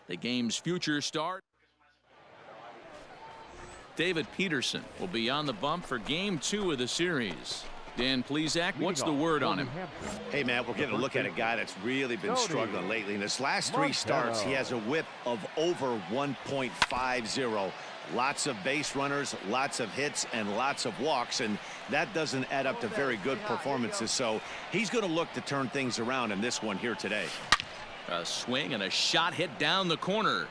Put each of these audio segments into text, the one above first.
the game's future star. David Peterson will be on the bump for game 2 of the series. Dan Plesac, what's the word on him? Hey, man, we're getting a look at a guy that's really been struggling lately. In his last 3 starts, he has a whip of over 1.50. Lots of base runners, lots of hits, and lots of walks, and that doesn't add up to very good performances. So he's going to look to turn things around in this one here today. A swing and a shot hit down the corner.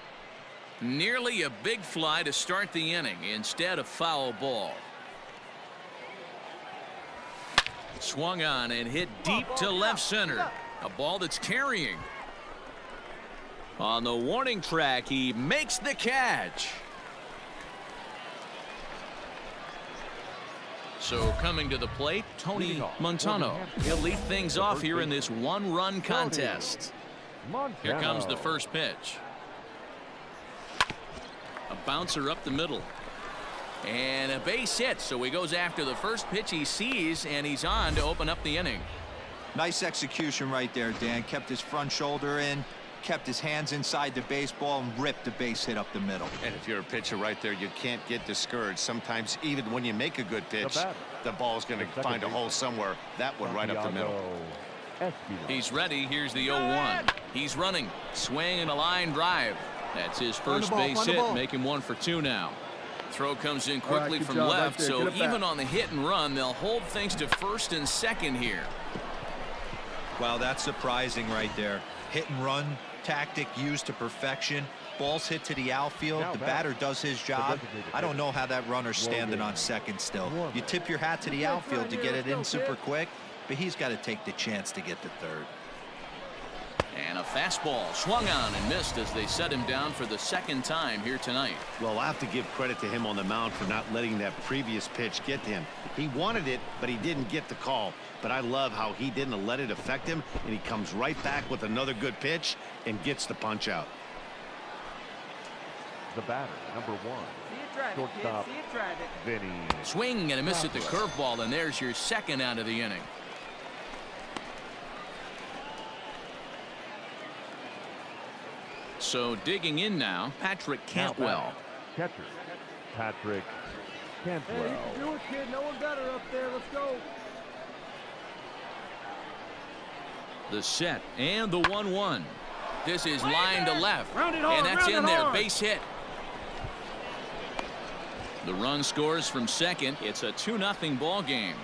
Nearly a big fly to start the inning. Instead, a foul ball. Swung on and hit deep to left center. A ball that's carrying. On the warning track, he makes the catch. So coming to the plate, Tony Montano. He'll lead things off here in this 1-run contest. Here comes the first pitch. A bouncer up the middle. And a base hit, so he goes after the first pitch he sees, and he's on to open up the inning. Nice execution right there, Dan. Kept his front shoulder in, kept his hands inside the baseball, and ripped the base hit up the middle. And if you're a pitcher right there, you can't get discouraged. Sometimes even when you make a good pitch, the ball's going to find a hole somewhere. That one right up the middle. He's ready. Here's the 0-1. He's running. Swing and a line drive. That's his first base hit. Make him 1 for 2 now. Throw comes in quickly from left, so even on the hit and run, they'll hold things to first and second here. Wow, that's surprising right there. Hit and run tactic used to perfection. Balls hit to the outfield. The batter does his job. I don't know how that runner's standing on second still. You tip your hat to the outfield to get it in super quick, but he's got to take the chance to get to third. And a fastball swung on and missed as they set him down for the second time here tonight. Well, I have to give credit to him on the mound for not letting that previous pitch get to him. He wanted it, but he didn't get the call. But I love how he didn't let it affect him, and he comes right back with another good pitch and gets the punch out. The batter, number 1. Shortstop, Vinny. Swing and a miss at the curveball, and there's your second out of the inning. So digging in now, Patrick Cantwell. Catcher, Patrick Cantwell. Hey, you can do it, kid. No one better up there. Let's go. The set and the 1-1. This is line to left, and that's in there. Base hit. The run scores from second. It's a 2-0 ball game.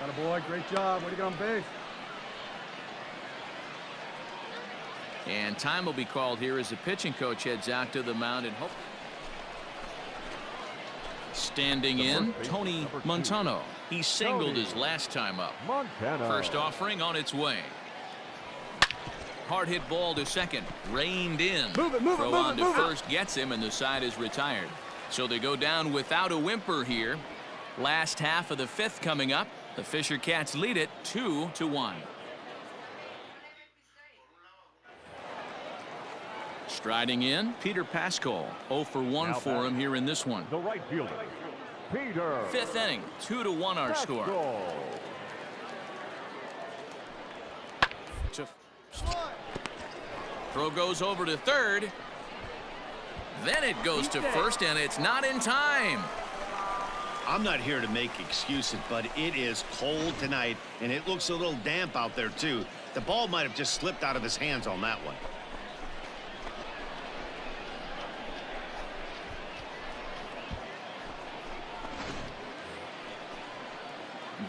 Atta boy, great job. Way to go on base. And time will be called here as the pitching coach heads out to the mound and hope. Standing in, Tony Montano. He singled his last time up. First offering on its way. Hard hit ball to second. Reined in. Throw on to first gets him, and the side is retired. So they go down without a whimper here. Last half of the 5th coming up. The Fisher Cats lead it 2-1. Striding in, Peter Pascal. 0 for 1 for him here in this one. The right fielder, Peter. 5th inning, 2-1 our score. Throw goes over to third. Then it goes to first, and it's not in time. I'm not here to make excuses, but it is cold tonight, and it looks a little damp out there, too. The ball might have just slipped out of his hands on that one.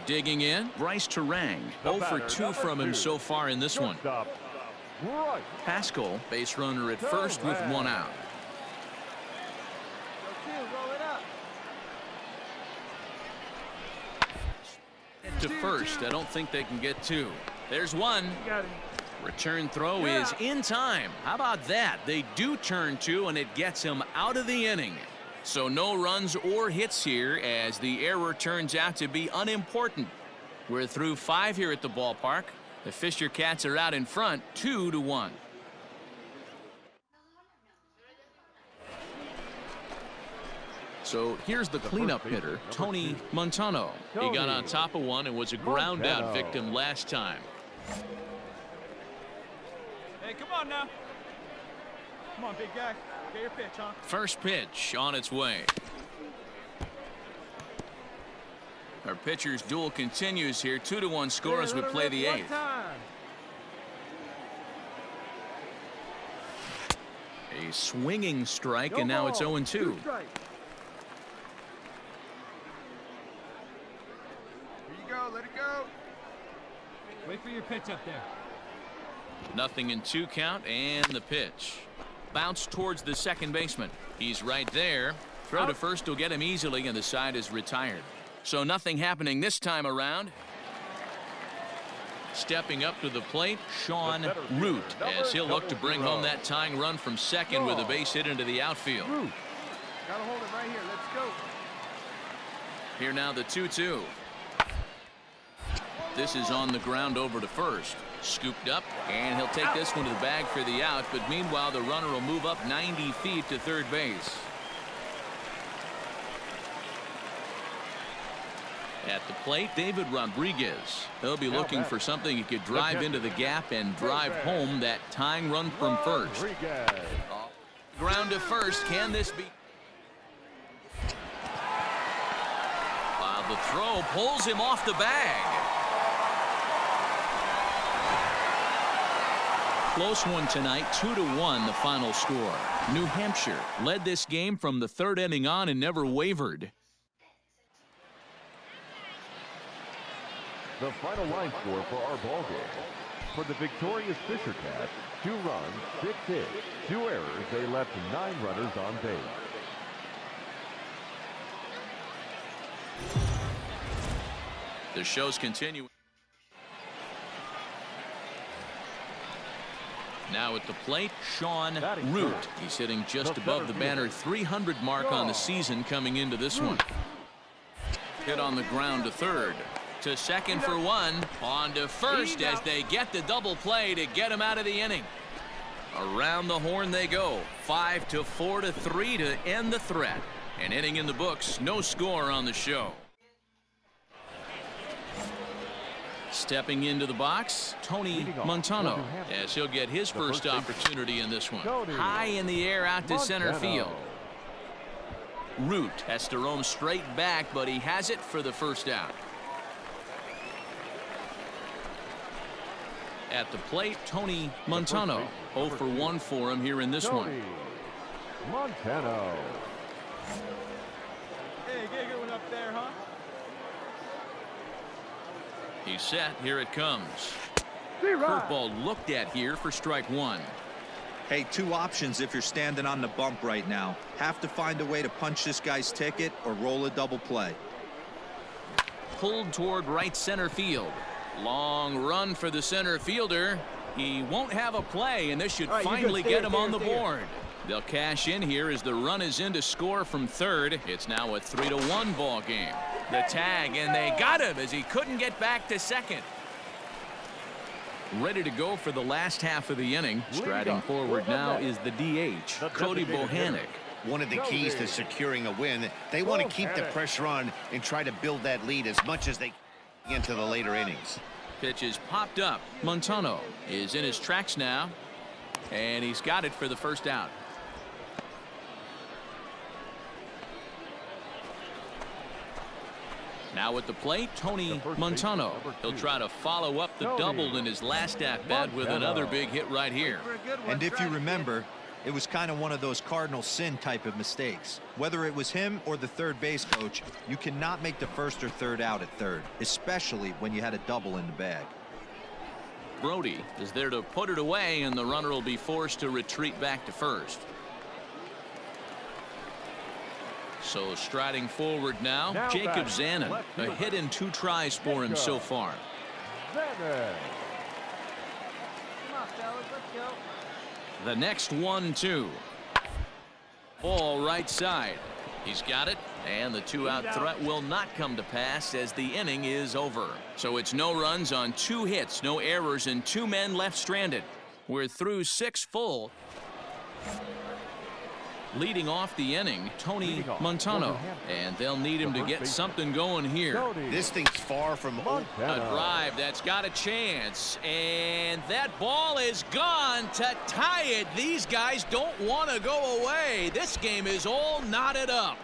Digging in, Bryce Terang. 0 for 2 from him so far in this one. Pascal, base runner at first with 1 out. To first, I don't think they can get 2. There's 1. Return throw is in time. How about that? They do turn 2, and it gets him out of the inning. So no runs or hits here as the error turns out to be unimportant. We're through 5 here at the ballpark. The Fisher Cats are out in front 2-1. So here's the cleanup hitter, Tony Montano. He got on top of one and was a ground out victim last time. Hey, come on now. Come on, big guy. Get your pitch, huh? First pitch on its way. Our pitcher's duel continues here. 2-1 score as we play the 8th. A swinging strike, and now it's 0-2. Here you go. Let it go. Wait for your pitch up there. 0-2 count, and the pitch. Bounce towards the second baseman. He's right there. Throw to first will get him easily, and the side is retired. So nothing happening this time around. Stepping up to the plate, Sean Root, as he'll look to bring home that tying run from second with a base hit into the outfield. Gotta hold it right here. Let's go. Here now the 2-2. This is on the ground over to first. Scooped up, and he'll take this one to the bag for the out, but meanwhile the runner will move up 90 feet to third base. At the plate, David Rodriguez. He'll be looking for something he could drive into the gap and drive home that tying run from first. Ground to first. Can this be? While the throw pulls him off the bag. Close one tonight, 2-1 the final score. New Hampshire led this game from the third inning on and never wavered. The final line score for our ball game. For the victorious Fisher Cats, 2 runs, 6 hits, 2 errors. They left 9 runners on base. The show's continuing. Now at the plate, Sean Root. He's hitting just above the banner 300 mark on the season coming into this one. Hit on the ground to third. To second for 1. On to first as they get the double play to get him out of the inning. Around the horn they go. 5-4-3 to end the threat. An inning in the books. No score on the show. Stepping into the box, Tony Montano, as he'll get his first opportunity in this one. High in the air out to center field. Root has to roam straight back, but he has it for the first out. At the plate, Tony Montano. 0 for 1 for him here in this one. Montano. Hey, get a good one up there, huh? He's set. Here it comes. Curveball looked at here for strike 1. Hey, 2 options if you're standing on the bump right now. Have to find a way to punch this guy's ticket or roll a double play. Pulled toward right center field. Long run for the center fielder. He won't have a play, and this should finally get him on the board. They'll cash in here as the run is in to score from third. It's now a 3-1 ball game. The tag, and they got him as he couldn't get back to second. Ready to go for the last half of the inning. Striding forward now is the DH, Cody Bohannick. One of the keys to securing a win, they want to keep the pressure on and try to build that lead as much as they can into the later innings. Pitch is popped up. Montano is in his tracks now, and he's got it for the first out. Now at the plate, Tony Montano. He'll try to follow up the double in his last at-bat with another big hit right here. And if you remember, it was kind of one of those cardinal sin type of mistakes. Whether it was him or the third base coach, you cannot make the first or third out at third, especially when you had a double in the bag. Brody is there to put it away, and the runner will be forced to retreat back to first. So striding forward now Jacob Zanin. A hit in 2 tries for him so far. Come on, fellas, let's go. The next 1-2. Ball right side. He's got it, and the 2-out threat will not come to pass as the inning is over. So it's no runs on 2 hits, no errors, and 2 men left stranded. We're through 6 full. Leading off the inning, Tony Montano, and they'll need him to get something going here. This thing's far from over. A drive that's got a chance, and that ball is gone to tie it. These guys don't want to go away. This game is all knotted up.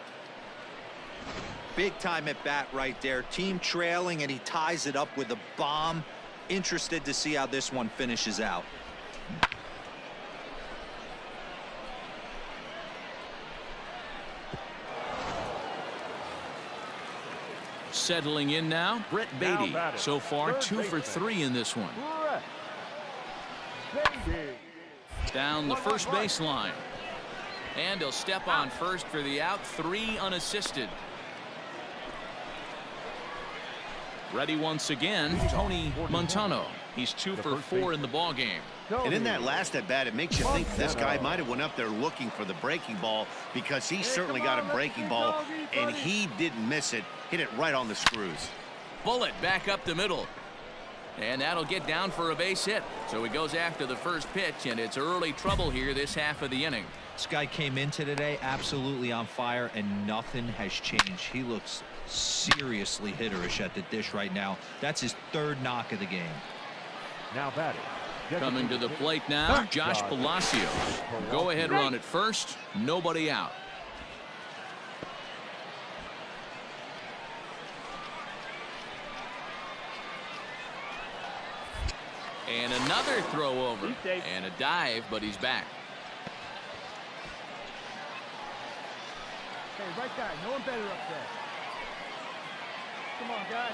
Big time at bat right there. Team trailing, and he ties it up with a bomb. Interested to see how this one finishes out. Settling in now, Brett Beatty. So far, 2 for 3 in this one. Down the first baseline. And he'll step on first for the out. 3 unassisted. Ready once again, Tony Montano. He's 2 for 4 in the ball game. And in that last at bat, it makes you think this guy might have went up there looking for the breaking ball, because he certainly got a breaking ball, and he didn't miss it. Hit it right on the screws. Bullet back up the middle. And that'll get down for a base hit. So he goes after the first pitch, and it's early trouble here this half of the inning. This guy came into today absolutely on fire, and nothing has changed. He looks seriously hitterish at the dish right now. That's his 3rd knock of the game. Now batting. Coming to the plate now, Josh Palacios. Go ahead run at first. Nobody out. And another throw over. And a dive, but he's back. Hey, right guy. No one better up there. Come on, guys.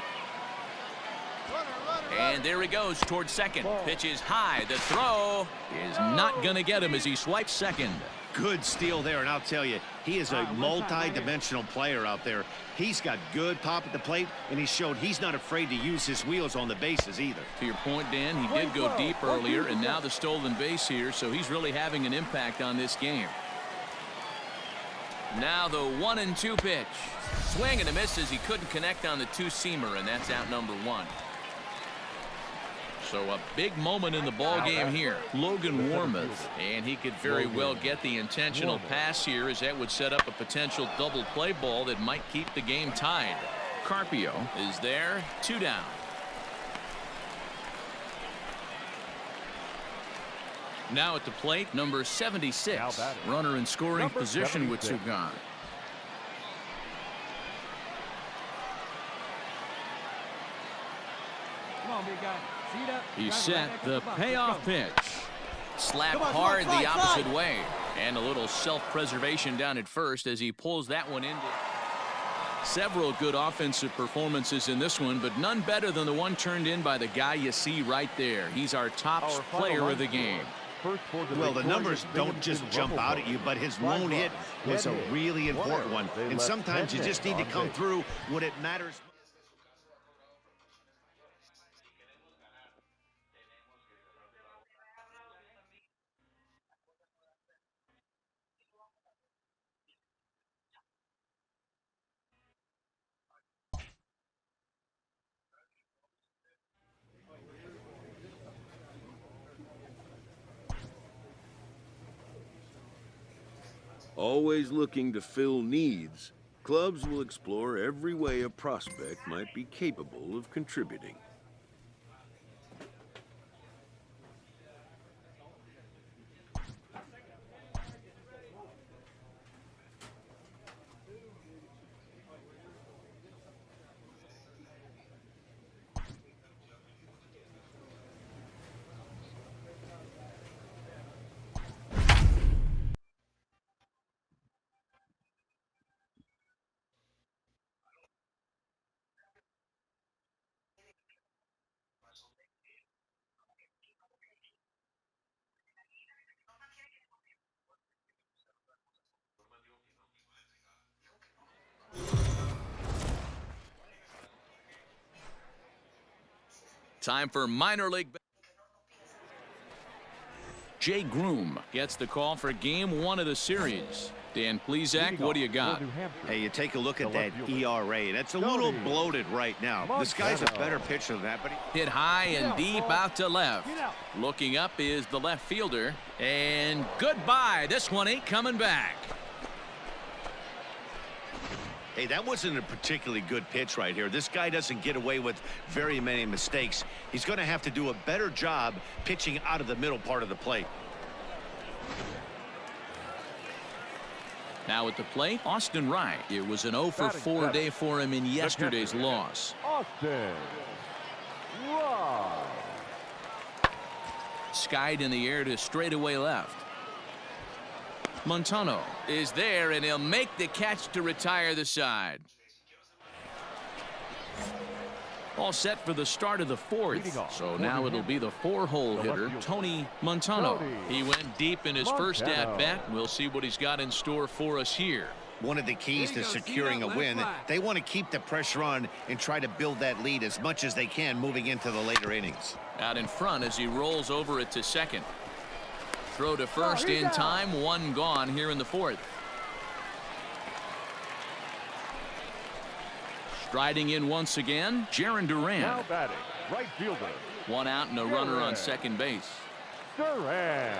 And there he goes towards second. Pitch is high. The throw is not going to get him as he swipes second. Good steal there, and I'll tell you, he is a multi-dimensional player out there. He's got good pop at the plate, and he showed he's not afraid to use his wheels on the bases either. To your point, Dan, he did go deep earlier, and now the stolen base here, so he's really having an impact on this game. Now the 1-2 pitch. Swing and a miss as he couldn't connect on the 2-seamer, and that's out number 1. So a big moment in the ball game here. Logan Warmoth, and he could very well get the intentional pass here, as that would set up a potential double play ball that might keep the game tied. Carpio is there, 2 down. Now at the plate, number 76. Runner in scoring position with Sugan. Come on, big guy. Seat up. He's set. The payoff pitch. Slap hard the opposite way. And a little self-preservation down at first as he pulls that one into. Several good offensive performances in this one, but none better than the one turned in by the guy you see right there. He's our top player of the game. Well, the numbers don't just jump out at you, but his lone hit was a really important one. And sometimes you just need to come through when it matters. Always looking to fill needs, clubs will explore every way a prospect might be capable of contributing. Time for minor league. Jay Groom gets the call for game 1 of the series. Dan Plesac, what do you got? Hey, you take a look at that ERA. That's a little bloated right now. This guy's a better pitcher than that, but hit high and deep out to left. Looking up is the left fielder. And goodbye. This one ain't coming back. Hey, that wasn't a particularly good pitch right here. This guy doesn't get away with very many mistakes. He's going to have to do a better job pitching out of the middle part of the plate. Now at the plate, Austin Wright. It was an 0 for 4 day for him in yesterday's loss. Austin Wright. Skied in the air to straightaway left. Montano is there, and he'll make the catch to retire the side. All set for the start of the fourth. So now it'll be the 4-hole hitter, Tony Montano. He went deep in his first at-bat. We'll see what he's got in store for us here. One of the keys to securing a win, they want to keep the pressure on and try to build that lead as much as they can moving into the later innings. Out in front as he rolls over it to second. Throw to first in time, 1 gone here in the fourth. Striding in once again, Jarren Duran. Now batting, right fielder. 1 out and a runner on second base. Duran.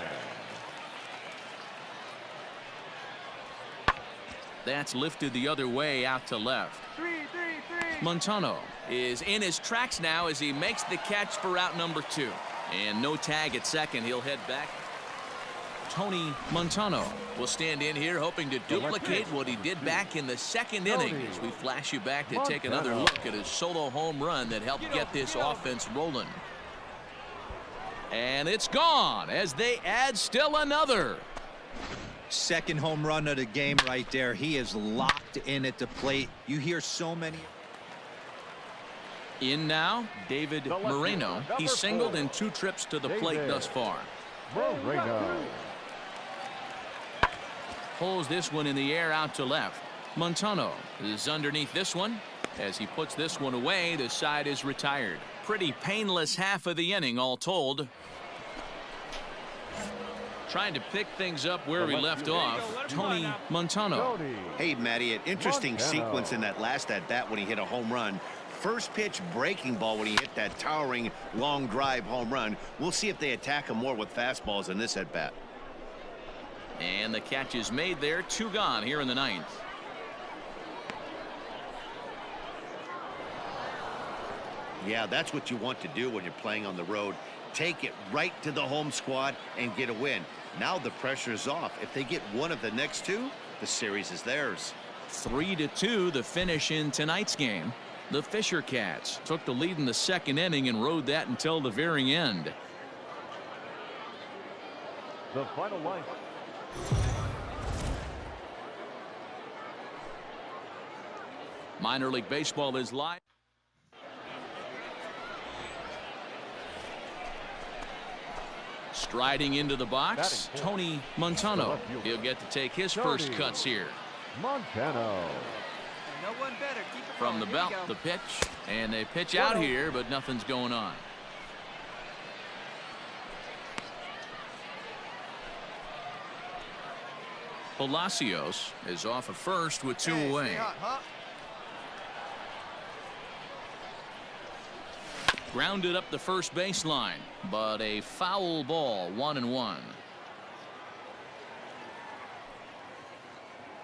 That's lifted the other way out to left. 3, 3, 3. Montano is in his tracks now as he makes the catch for out number 2. And no tag at second. He'll head back. Tony Montano will stand in here hoping to duplicate what he did back in the second inning as we flash you back to take another look at his solo home run that helped get this offense rolling. And it's gone as they add still another. Second home run of the game right there. He is locked in at the plate. You hear so many. In now, David Moreno. He's singled in 2 trips to the plate thus far. Moreno. Pulls this one in the air out to left. Montano is underneath this one. As he puts this one away, the side is retired. Pretty painless half of the inning all told. Trying to pick things up where we left off, Tony Montano. Hey, Matty, an interesting sequence in that last at-bat when he hit a home run. First pitch breaking ball when he hit that towering long drive home run. We'll see if they attack him more with fastballs in this at-bat. And the catch is made there. 2 gone here in the 9th. Yeah, that's what you want to do when you're playing on the road. Take it right to the home squad and get a win. Now the pressure is off. If they get one of the next 2, the series is theirs. 3-2 the finish in tonight's game. The Fisher Cats took the lead in the second inning and rode that until the very end. The final line. Minor League Baseball is live. Striding into the box, Tony Montano. He'll get to take his first cuts here. Montano. No one better. Keep it From the going. belt, the pitch, and they pitch out here, but nothing's going on. Palacios is off at first with 2 away. Grounded up the first baseline, but a foul ball, 1-1.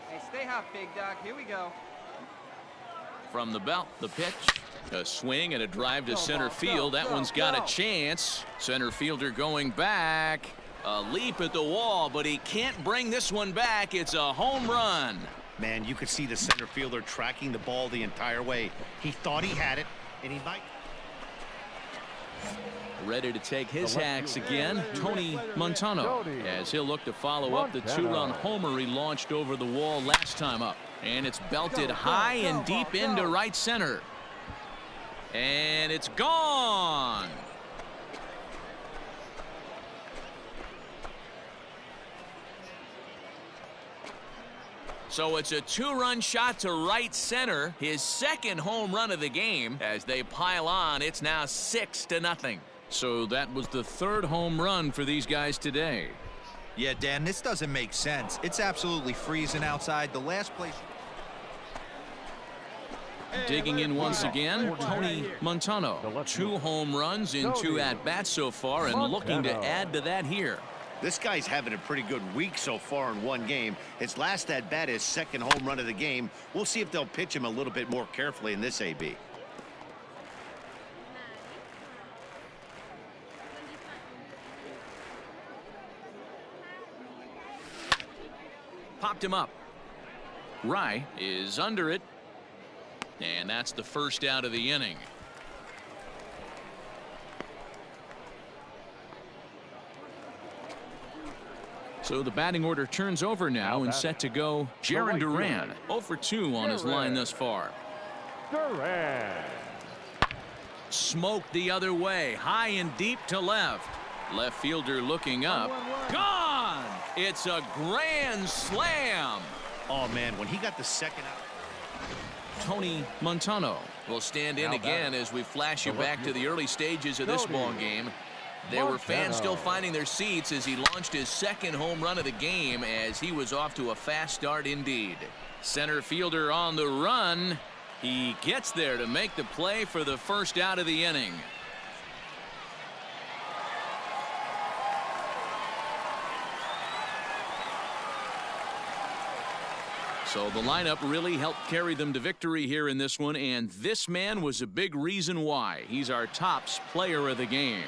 Hey, stay hot, big dog. Here we go. From the belt, the pitch, a swing and a drive to center field. That one's got a chance. Center fielder going back. A leap at the wall, but he can't bring this one back. It's a home run. Man, you could see the center fielder tracking the ball the entire way. He thought he had it, and he might. Ready to take his hacks again, Tony Montano, as he'll look to follow up the 2-run homer he launched over the wall last time up. And it's belted high and deep into right center. And it's gone. So it's a 2-run shot to right center, his second home run of the game. As they pile on, it's now 6-0. So that was the 3rd home run for these guys today. Yeah, Dan, this doesn't make sense. It's absolutely freezing outside. The last place. Digging in once again, Tony Montano. 2 home runs in 2 at-bats so far, and looking to add to that here. This guy's having a pretty good week so far in one game. His last at bat is second home run of the game. We'll see if they'll pitch him a little bit more carefully in this AB. Popped him up. Rye is under it. And that's the first out of the inning. So the batting order turns over now and set to go Jaron Duran. 0 for 2 on his line thus far. Duran. Smoked the other way, high and deep to left. Left fielder looking up. Gone! It's a grand slam. Oh, man, when he got the second out. Tony Montano will stand in again as we flash you back to the early stages of this ball game. There were fans still finding their seats as he launched his second home run of the game as he was off to a fast start indeed. Center fielder on the run. He gets there to make the play for the first out of the inning. So the lineup really helped carry them to victory here in this one, and this man was a big reason why. He's our tops player of the game.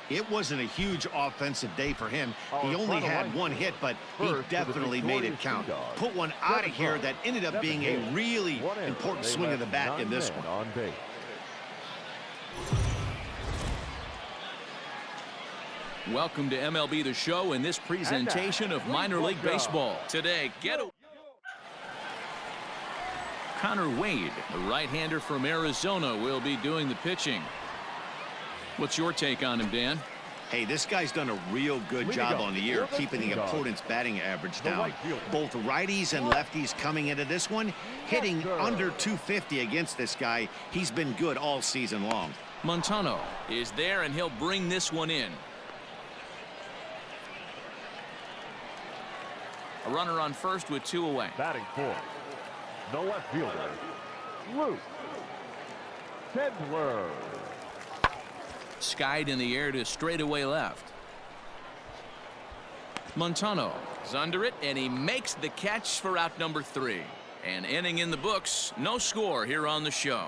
It wasn't a huge offensive day for him. He only had one hit, but he definitely made it count. Put one out of here that ended up being a really important swing of the bat in this one. Welcome to MLB The Show in this presentation of minor league baseball. Today, Connor Wade, the right-hander from Arizona, will be doing the pitching. What's your take on him, Dan? Hey, this guy's done a real good job on the year keeping the opponent's batting average down. Both righties and lefties coming into this one, hitting under 250 against this guy. He's been good all season long. Montano is there, and he'll bring this one in. A runner on first with 2 away. Batting fourth, the left fielder, Luke Tendler. Skied in the air to straightaway left. Montano is under it, and he makes the catch for out number 3. An inning in the books, no score here on the show.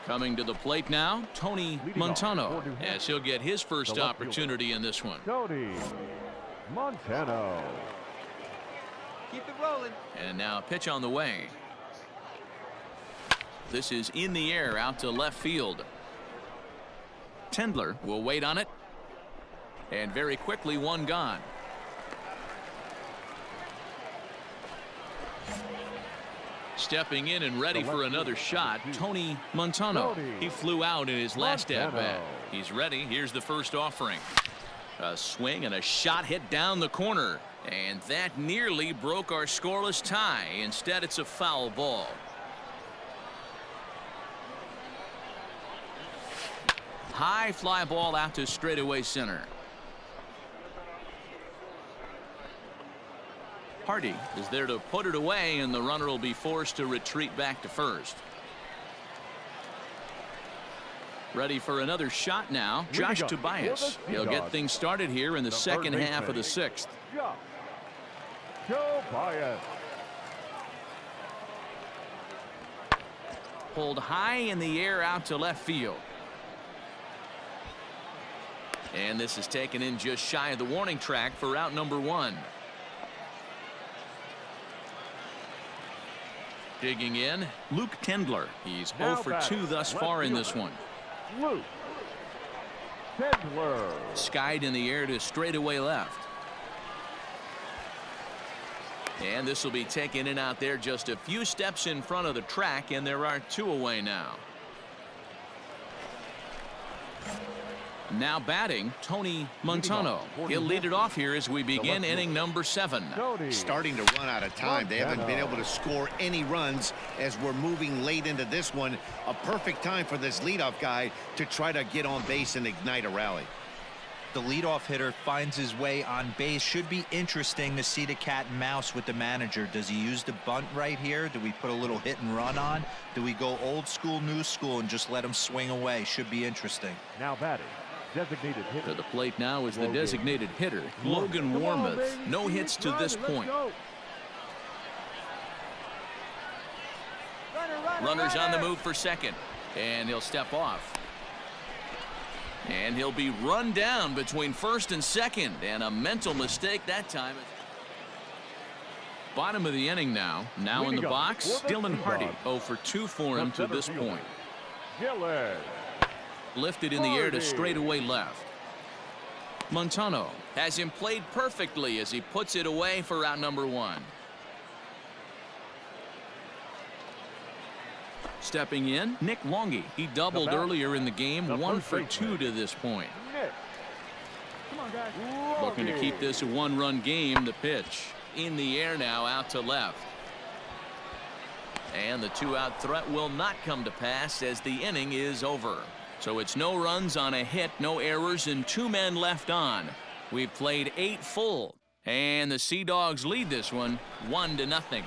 Coming to the plate now, Tony Montano, as he'll get his first opportunity in this one. Tony Montano. Keep it rolling. And now a pitch on the way. This is in the air out to left field. Tendler will wait on it. And very quickly, one gone. Stepping in and ready for another shot, Tony Montano. He flew out in his last at-bat. He's ready. Here's the first offering. A swing and a shot hit down the corner. And that nearly broke our scoreless tie. Instead, it's a foul ball. High fly ball out to straightaway center. Hardy is there to put it away, and the runner will be forced to retreat back to first. Ready for another shot now, Josh Tobias. He'll get things started here in the second half of the 6th. Tobias. Pulled high in the air out to left field. And this is taken in just shy of the warning track for out number 1. Digging in, Luke Tendler. He's 0 for 2 thus far in this one. Luke Tendler. Skied in the air to straightaway left. And this will be taken in out there just a few steps in front of the track, and there are 2 away now. Now batting, Tony Montano. He'll lead it off here as we begin inning number 7. Starting to run out of time. They haven't been able to score any runs as we're moving late into this one. A perfect time for this leadoff guy to try to get on base and ignite a rally. the leadoff hitter finds his way on base. Should be interesting to see the cat and mouse with the manager. Does he use the bunt right here? Do we put a little hit and run on? Do we go old school, new school, and just let him swing away? Should be interesting. Now batting, designated hitter. To the plate now is the designated hitter, Logan Warmoth. No hits to this point. Runners on the move for second, and he'll step off. And he'll be run down between first and second, and a mental mistake that time. Bottom of the inning now. Now in the box, Dylan Hardy. 0 for 2 for him to this point. Lifted in the air to straightaway left. Montano has him played perfectly as he puts it away for out number 1. Stepping in, Nick Longy. He doubled earlier in the game, 1 for 2 to this point. Come on, guys. Looking to keep this a 1-run game. The pitch in the air now, out to left. And the 2-out threat will not come to pass as the inning is over. So it's no runs on a hit, no errors, and 2 men left on. We've played 8 full, and the Sea Dogs lead this one 1-0.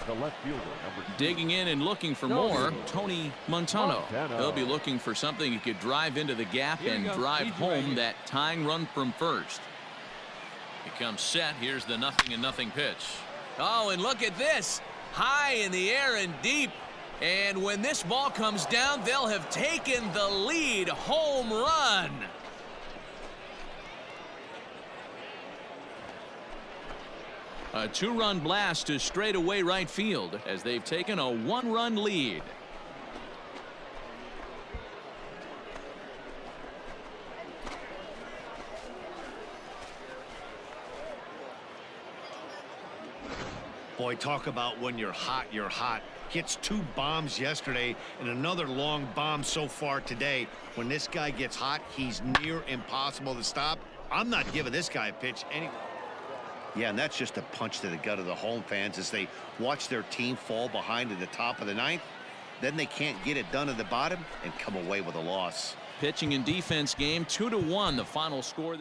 The left fielder, number 2. Digging in and looking for more, Tony Montano. He'll be looking for something he could drive into the gap and drive home that tying run from first. He comes set. Here's the 0-0 pitch. Oh, and look at this. High in the air and deep. And when this ball comes down, they'll have taken the lead. Home run. A 2-run blast to straightaway right field as they've taken a 1-run lead. Boy, talk about when you're hot, you're hot. Gets 2 bombs yesterday and another long bomb so far today. When this guy gets hot, he's near impossible to stop. I'm not giving this guy a pitch any. Yeah, and that's just a punch to the gut of the home fans as they watch their team fall behind at the top of the 9th. Then they can't get it done at the bottom and come away with a loss. Pitching and defense game, 2-1, the final score.